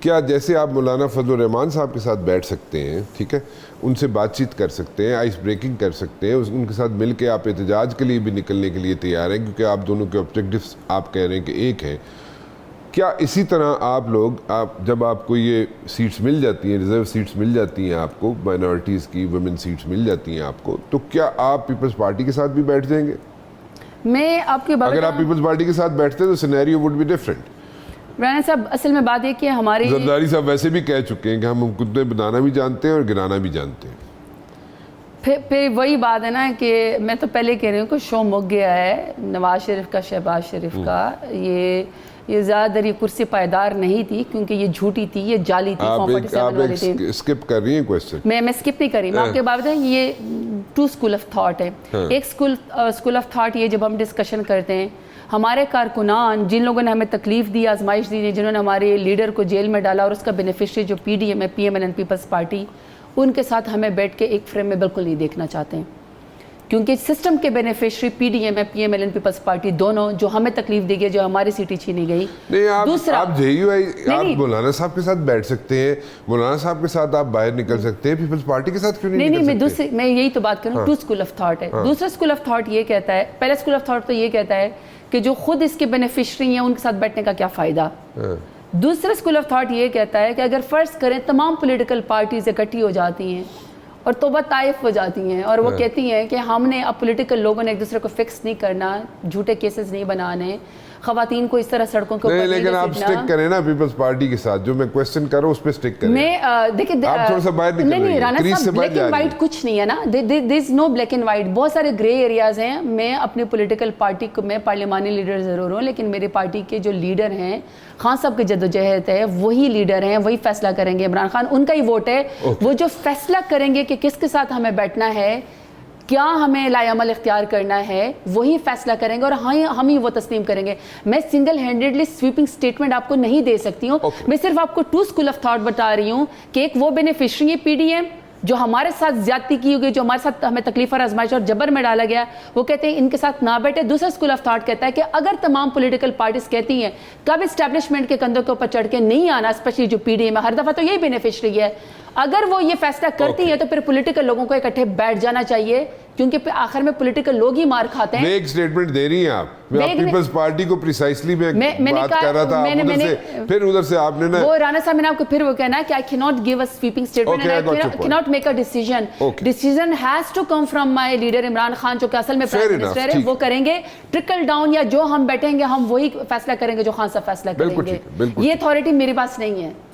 کیا جیسے آپ مولانا فضل الرحمان صاحب کے ساتھ بیٹھ سکتے ہیں, ٹھیک ہے, ان سے بات چیت کر سکتے ہیں, آئس بریکنگ کر سکتے ہیں, ان کے ساتھ مل کے آپ احتجاج کے لیے بھی نکلنے کے لیے تیار ہیں کیونکہ آپ دونوں کے آبجیکٹیوز آپ کہہ رہے ہیں کہ ایک ہے, کیا اسی طرح آپ لوگ جب آپ کو یہ سیٹس مل جاتی ہیں, ریزرو سیٹس مل جاتی ہیں آپ کو, مائنورٹیز کی ویمن سیٹس مل جاتی ہیں آپ کو, تو کیا آپ پیپلز پارٹی کے ساتھ بھی بیٹھ جائیں گے؟ میں آپ کی بات, اگر آپ پیپلز پارٹی کے ساتھ بیٹھتے تو scenario would be different. Rana صاحب اصل میں بات یہ کہ ہماری زرداری صاحب ویسے بھی کہہ چکے ہیں کہ ہم کتنے بنانا بھی جانتے ہیں اور گرانا بھی جانتے ہیں. پھر وہی بات ہے نا کہ میں تو پہلے کہہ رہی ہوں کہ شو مک گیا ہے نواز شریف کا, شہباز شریف کا. یہ زیادہ در یہ کرسی پائیدار نہیں تھی کیونکہ یہ جھوٹی تھی, یہ جعلی تھی. آپ اسکپ کر رہی ہیں کوسچن. میں اسکپ نہیں کر رہی, میں آپ کے بات ہے یہ 2 اسکول آف تھاٹ ہے. ایک اسکول آف تھاٹ یہ جب ہم ڈسکشن کرتے ہیں, ہمارے کارکنان جن لوگوں نے ہمیں تکلیف دی, آزمائش دی, جنہوں نے ہمارے لیڈر کو جیل میں ڈالا اور اس کا بینیفیشری جو پی ڈی ایم ہے, P M L N Peoples Party, ان کے ساتھ ہمیں بیٹھ کے ایک فریم میں بالکل نہیں دیکھنا چاہتے ہیں کیونکہ سسٹم کے بینیفیشری پی ڈی ایم ہے, P M L N Peoples Party, دونوں جو ہمیں تکلیف دی گئی, جو ہماری سیٹیں چھینی گئی. دوسرا آپ جے یو آئی, آپ مولانا صاحب کے ساتھ بیٹھ سکتے ہیں, مولانا صاحب کے ساتھ آپ باہر نکل سکتے ہیں, پیپلز پارٹی کے ساتھ کیوں نہیں نکل سکتے؟ میں یہی تو بات کروں, 2 اسکول آف تھاٹ ہے. دوسرا اسکول آف تھاٹ یہ کہتا ہے, پہلا اسکول آف تھاٹ تو یہ کہتا ہے کہ جو خود اس کے بینیفیشری ہیں ان کے ساتھ بیٹھنے کا کیا فائدہ. دوسرا اسکول آف تھاٹ یہ کہتا ہے کہ اگر فرض کریں تمام پولیٹیکل پارٹیز اکٹھی ہو جاتی ہیں اور توبہ طائف ہو جاتی ہیں اور وہ کہتی ہیں کہ ہم نے اب پولیٹیکل لوگوں نے ایک دوسرے کو فکس نہیں کرنا, جھوٹے کیسز نہیں بنانے, خواتین کو اس طرح سڑکوں کے اوپر, لیکن آپ سٹک کریں نا پیپلز پارٹی کے ساتھ, جو میں کوسچن کر رہا ہوں اس پہ سٹک کریں. میں دیکھیں آپ تھوڑا سا باہر نکل رہی ہیں, کریز سے باہر جا رہی ہیں. بلیک اینڈ وائٹ کچھ نہیں ہے نا, دیر از نو بلیک اینڈ وائٹ, بہت سارے گرے ایریاز ہیں. میں اپنی پولیٹیکل پارٹی کو, میں پارلیمانی لیڈر ضرور ہوں, لیکن میری پارٹی کے جو لیڈر ہیں, خان صاحب کی جدوجہد ہے, وہی لیڈر ہیں, وہی فیصلہ کریں گے. عمران خان ان کا ہی ووٹ ہے, وہ جو فیصلہ کریں گے کہ کس کے ساتھ ہمیں بیٹھنا ہے, کیا ہمیں لائی عمل اختیار کرنا ہے, وہی فیصلہ کریں گے اور ہم ہی وہ تسلیم کریں گے. میں سنگل ہینڈیڈلی سویپنگ سٹیٹمنٹ آپ کو نہیں دے سکتی ہوں. میں صرف آپ کو 2 اسکول آف تھاٹ بتا رہی ہوں کہ ایک وہ بینیفیشری ہے پی ڈی ایم جو ہمارے ساتھ زیادتی کی ہوئی, جو ہمارے ساتھ ہمیں تکلیف اور آزمائش اور جبر میں ڈالا گیا, وہ کہتے ہیں ان کے ساتھ نہ بیٹھے. دوسرا اسکول آف تھاٹ کہتا ہے کہ اگر تمام پولیٹیکل پارٹیز کہتی ہیں کب اسٹیبلشمنٹ کے کندھوں کے اوپر چڑھ کے نہیں آنا, اسپیشلی جو پی ڈی ایم ہے, ہر دفعہ تو یہی بینیفیشری ہے, اگر وہ یہ فیصلہ کرتی ہیں تو پھر پولیٹیکل لوگوں کو اکٹھے بیٹھ جانا چاہیے کیونکہ آخر میں پولیٹیکل لوگ ہی مار کھاتے ہیں. ایک سٹیٹمنٹ دے رہی ہیں آپ, میں پیپلز پارٹی کو پریسائسلی میں بات کر رہا تھا, پھر ادھر سے آپ نے نا وہ رانا صاحب میں نے آپ کو پھر وہ کہنا ہے کہ I cannot give a sweeping statement and I cannot make a decision. Decision has to come from my leader Imran Khan جو کہ اصل میں پرائم منسٹر ہے, وہ کریں گے. ٹرکل ڈاؤن یا جو ہم بیٹھیں گے ہم وہی فیصلہ کریں گے جو خان صاحب فیصلہ کریں گے. یہ اتھارٹی میرے پاس نہیں ہے.